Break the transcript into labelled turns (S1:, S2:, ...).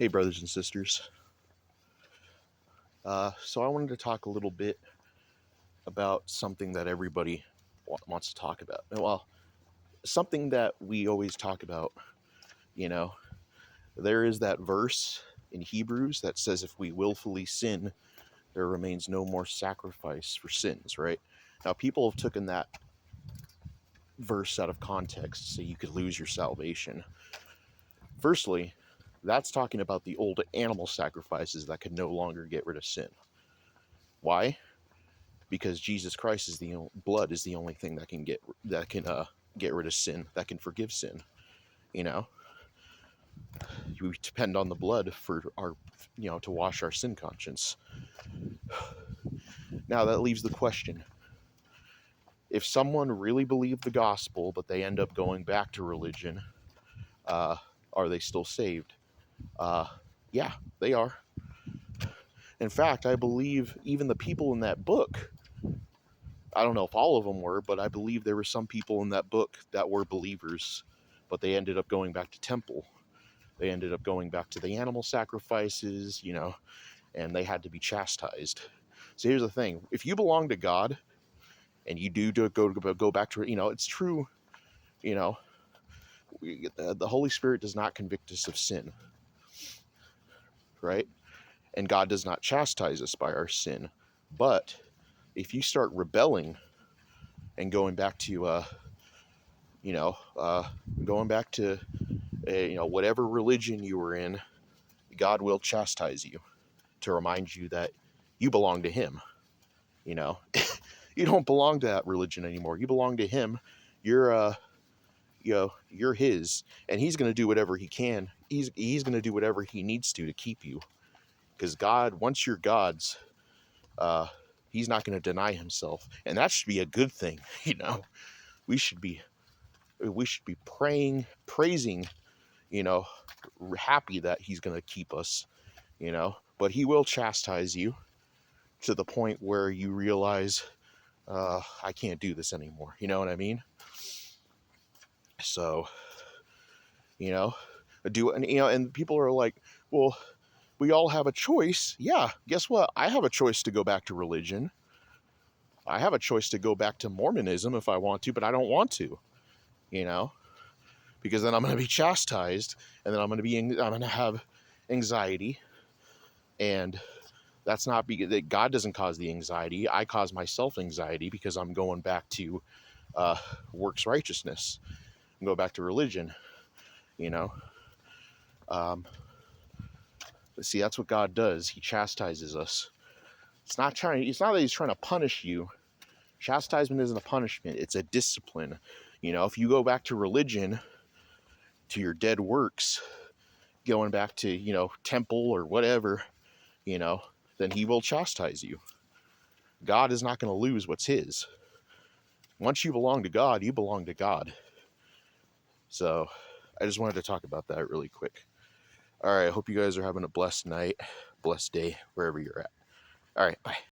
S1: Hey, brothers and sisters. So I wanted to talk a little bit about something that everybody wants to talk about. Well, something that we always talk about, you know, there is that verse in Hebrews that says if we willfully sin, there remains no more sacrifice for sins, right? Now, people have taken that verse out of context so you could lose your salvation. Firstly, that's talking about the old animal sacrifices that could no longer get rid of sin. Why? Because Jesus Christ is the blood is the only thing that can get rid of sin, that can forgive sin. You know, we depend on the blood for our, to wash our sin conscience. Now that leaves the question: if someone really believed the gospel but they end up going back to religion, uh, are they still saved? Yeah, they are. In fact, I believe even the people in that book, I don't know if all of them were, but I believe there were some people in that book that were believers, but they ended up going back to temple. They ended up going back to the animal sacrifices, and they had to be chastised. So here's the thing: if you belong to God and you do go back to, it's true. You know, the Holy Spirit does not convict us of sin, right? And God does not chastise us by our sin. But if you start rebelling and going back to, you know, uh, going back to, whatever religion you were in, God will chastise you to remind you that you belong to Him. You know, you don't belong to that religion anymore. You belong to Him. You're, you're His, and He's going to do whatever He can. He's going to do whatever He needs to keep you, because God, once you're God's, uh, He's not going to deny Himself, and that should be a good thing. We should be praying, praising, you know, happy that He's going to keep us. But He will chastise you to the point where you realize, I can't do this anymore. You know what I mean? So, you know, and people are like, well, we all have a choice. Yeah, guess what? I have a choice to go back to religion. I have a choice to go back to Mormonism if I want to, but I don't want to, you know, because then I'm going to be chastised, and then I'm going to have anxiety, and that's not because that God doesn't cause the anxiety. I cause myself anxiety because I'm going back to works righteousness and go back to religion, you know. Um, See, that's what God does. He chastises us. It's not that He's trying to punish you. Chastisement isn't a punishment. It's a discipline. If you go back to religion, to your dead works, going back to, temple or whatever, then He will chastise you. God is not going to lose what's His. Once you belong to God, you belong to God. So I just wanted to talk about that really quick. All right. I hope you guys are having a blessed night, blessed day, wherever you're at. All right. Bye.